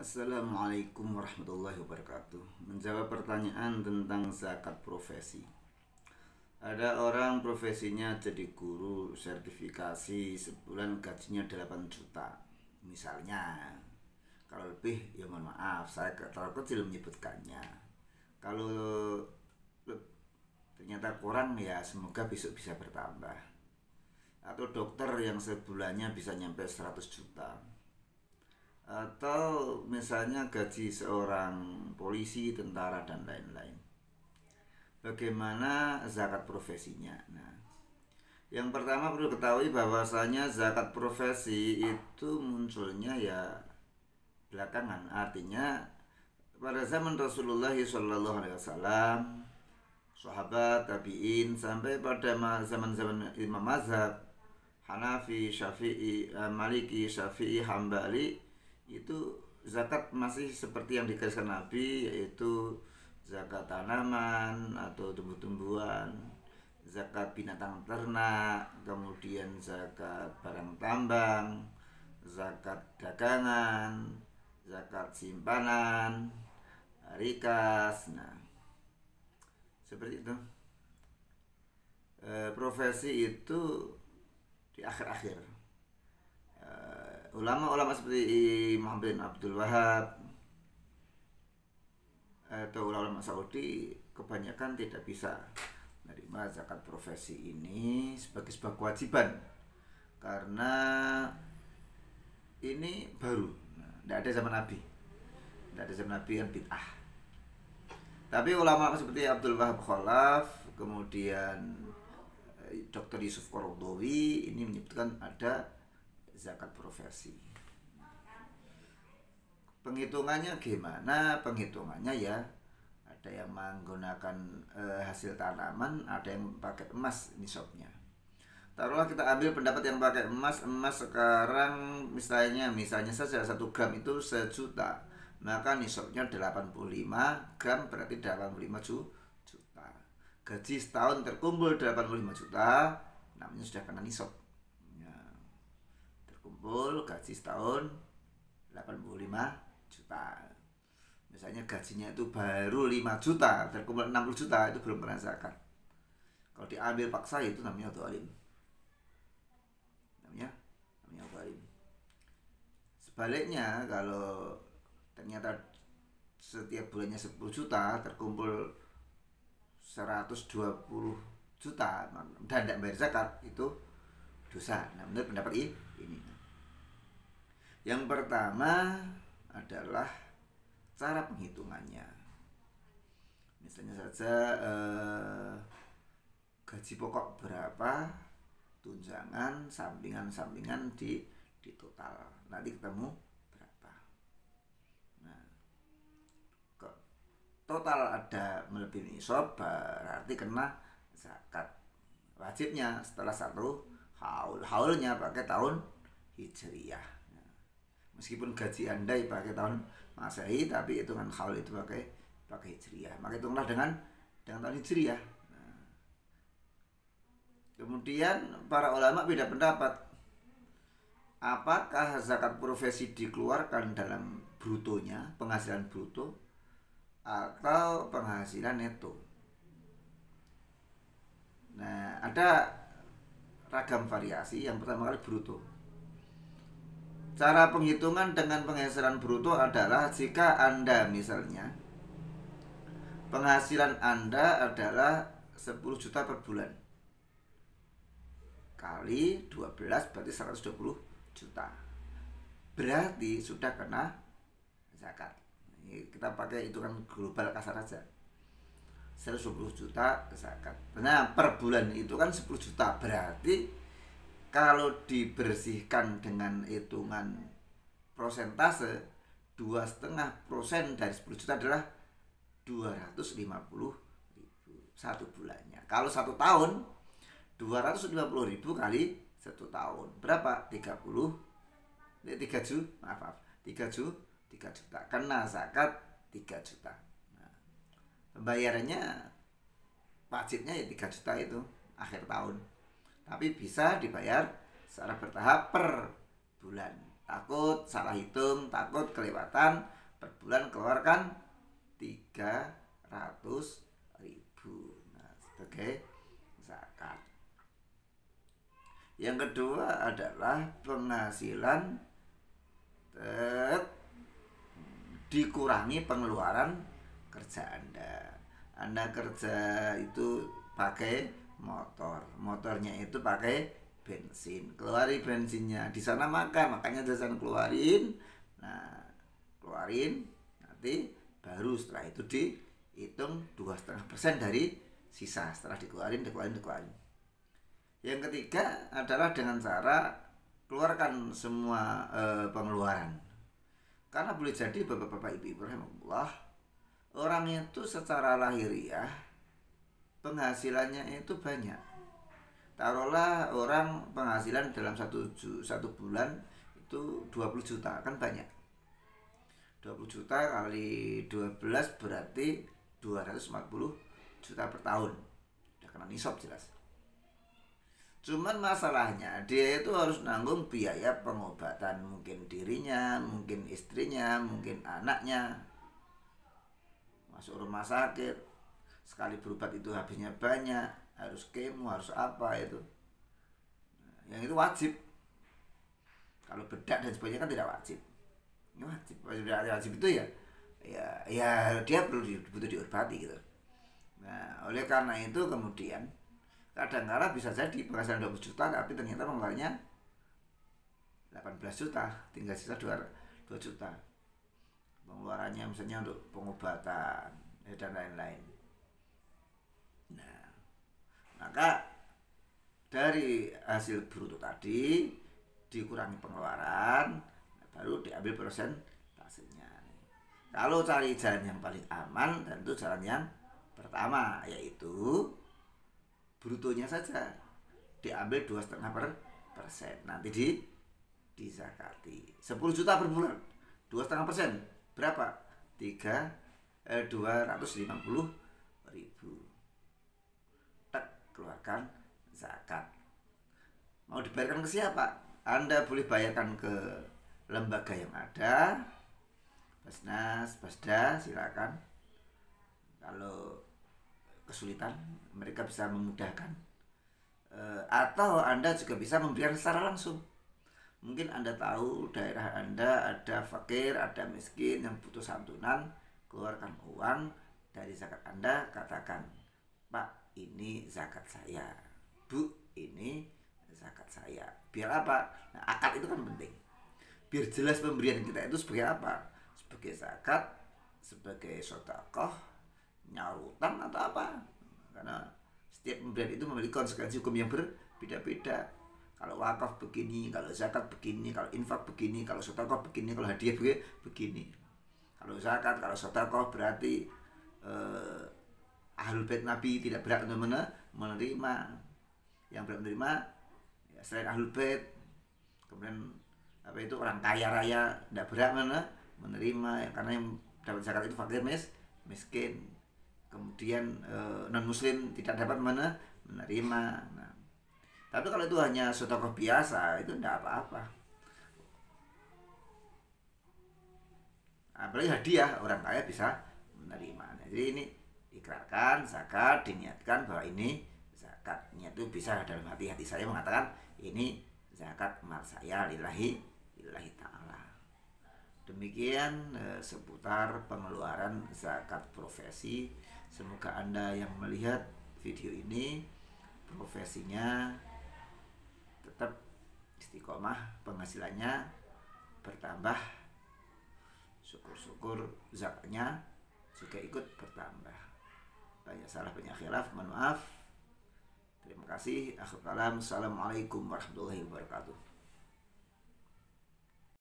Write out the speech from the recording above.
Assalamualaikum warahmatullahi wabarakatuh. Menjawab pertanyaan tentang zakat profesi. Ada orang profesinya jadi guru sertifikasi, sebulan gajinya 8 juta. Misalnya, kalau lebih ya mohon maaf, saya terlalu kecil menyebutkannya. Kalau ternyata kurang ya semoga besok bisa bertambah. Atau dokter yang sebulannya bisa nyampe 100 juta. Atau misalnya gaji seorang polisi, tentara, dan lain-lain. Bagaimana zakat profesinya? Nah, yang pertama perlu ketahui bahwasanya zakat profesi itu munculnya ya belakangan. Artinya pada zaman Rasulullah SAW, sahabat, tabiin, sampai pada zaman-zaman Imam Mazhab Hanafi, Syafi'i, Maliki, Syafi'i, Hambali, itu zakat masih seperti yang digariskan Nabi, yaitu zakat tanaman atau tumbuh-tumbuhan, zakat binatang ternak, kemudian zakat barang tambang, zakat dagangan, zakat simpanan, rikas. Nah, seperti itu. Profesi itu di akhir-akhir. Ulama-ulama seperti Muhammad bin Abdul Wahab atau ulama Saudi kebanyakan tidak bisa menerima zakat profesi ini sebagai sebuah kewajiban karena ini baru, tidak ada zaman Nabi, tidak ada zaman Nabi, kan bid'ah. Tapi ulama seperti Abdul Wahab Khalaf, kemudian Dr. Yusuf Qaradawi ini menyebutkan ada zakat profesi. Penghitungannya gimana? Penghitungannya ya ada yang menggunakan hasil tanaman, ada yang pakai emas nisabnya. Taruhlah kita ambil pendapat yang pakai emas. Emas sekarang misalnya saja 1 gram itu 1 juta, maka nisabnya 85 gram, berarti 85 juta. Gaji setahun terkumpul 85 juta, namanya sudah kena nisab. Terkumpul gaji setahun 85 juta. Misalnya gajinya itu baru 5 juta, terkumpul 60 juta, itu belum kena zakat. Kalau diambil paksa itu namanya zalim. Namanya zalim. Sebaliknya kalau ternyata setiap bulannya 10 juta, terkumpul 120 juta dan tidak bayar zakat, itu dosa. Nah, menurut pendapat ini. Yang pertama adalah cara penghitungannya. Misalnya saja gaji pokok berapa, tunjangan, sampingan di total, nanti ketemu berapa. Nah, total ada melebihi nisab, berarti kena zakat. Wajibnya setelah 1 haul. Haulnya pakai tahun Hijriyah. Meskipun gaji Anda pakai tahun Masehi, tapi hitungan haul itu pakai Hijriyah. Maka hitunglah dengan tahun Hijriyah. Nah, kemudian para ulama beda pendapat. Apakah zakat profesi dikeluarkan dalam brutonya, penghasilan bruto, atau penghasilan neto? Nah, ada ragam variasi. Yang pertama kali bruto. Cara penghitungan dengan penghasilan bruto adalah jika Anda misalnya penghasilan Anda adalah 10 juta per bulan kali 12 berarti 120 juta. Berarti sudah kena zakat. Ini kita pakai hitungan global kasar aja. 120 juta zakat. Nah, per bulan itu kan 10 juta. Berarti kalau dibersihkan dengan hitungan prosentase, 2,5% dari 10 juta adalah 250.000 satu bulannya. Kalau 1 tahun, 250.000 kali 1 tahun berapa? 3 juta. Kena zakat 3 juta. Nah, pembayarannya wajibnya ya 3 juta itu akhir tahun. Tapi bisa dibayar secara bertahap per bulan. takut salah hitung, takut kelewatan, per bulan keluarkan 300.000. Nah, sebagai zakat. Yang kedua adalah penghasilan dikurangi pengeluaran kerja Anda. Anda kerja itu pakai motor, motornya itu pakai bensin, keluarin bensinnya, di sana makan, makanya jajan keluarin. Nah, keluarin nanti baru setelah itu dihitung 2,5% dari sisa setelah dikeluarin. Yang ketiga adalah dengan cara keluarkan semua pengeluaran. Karena boleh jadi bapak-bapak ibu-ibu rahimahullah, orang itu secara lahiriah penghasilannya itu banyak. Taruhlah orang penghasilan dalam satu bulan itu 20 juta, kan banyak. 20 juta kali 12 berarti 240 juta per tahun. Udah kena nisab jelas. Cuman masalahnya dia itu harus nanggung biaya pengobatan, mungkin dirinya, mungkin istrinya, mungkin anaknya, masuk rumah sakit, sekali berobat itu habisnya banyak, harus kemo, harus apa itu. Yang itu wajib. Kalau bedak dan sebagainya kan tidak wajib. Ini wajib. Wajib itu ya dia butuh diobati gitu. Nah, oleh karena itu kemudian kadang-kadang bisa jadi penghasilan 20 juta tapi ternyata pengeluarannya 18 juta, tinggal sisa 2 juta pengeluarannya misalnya untuk pengobatan dan lain-lain. Nah, maka dari hasil bruto tadi dikurangi pengeluaran, baru diambil persentasenya. Kalau cari jalan yang paling aman, tentu jalan yang pertama, yaitu brutonya saja diambil 2,5%, nanti dizakati 10 juta per bulan, 2,5% berapa? 250.000. Tak keluarkan zakat. Mau dibayarkan ke siapa? Anda boleh bayarkan ke lembaga yang ada, Basnas, Basda, silakan. Kalau kesulitan mereka bisa memudahkan, atau Anda juga bisa memberikan secara langsung. Mungkin Anda tahu daerah Anda ada fakir, ada miskin yang butuh santunan, keluarkan uang dari zakat Anda, katakan, Pak, ini zakat saya, Bu, ini zakat saya. Biar apa? Nah, akad itu kan penting, biar jelas pemberian kita itu sebagai apa, sebagai zakat, sebagai sedekah, nyarutan atau apa. Karena setiap pemberian itu memiliki konsekuensi hukum yang berbeda-beda. Kalau wakaf begini, kalau zakat begini, kalau infak begini, kalau sedekah begini, kalau hadiah begini. Kalau zakat, kalau sedekah berarti ahlul bait Nabi tidak berhak untuk menerima. Yang berhak menerima ya, selain ahlul bait. Kemudian apa itu, orang kaya raya tidak berhak menerima ya, karena yang dapat zakat itu fakir miskin. Kemudian non muslim tidak dapat menerima. Nah, tapi kalau itu hanya sedekah biasa itu tidak apa-apa. Apalagi hadiah, orang kaya bisa menerima. Nah, jadi ini ikrarkan zakat, diniatkan bahwa ini zakat. Niat itu bisa dalam hati saya mengatakan ini zakat mal saya lillahi ta'ala. Demikian seputar pengeluaran zakat profesi. Semoga Anda yang melihat video ini profesinya tetap istiqomah, penghasilannya bertambah, syukur-syukur zakatnya juga ikut bertambah. Banyak salah, banyak khilaf, mohon maaf. Terima kasih. Akhir kalam. Assalamualaikum warahmatullahi wabarakatuh.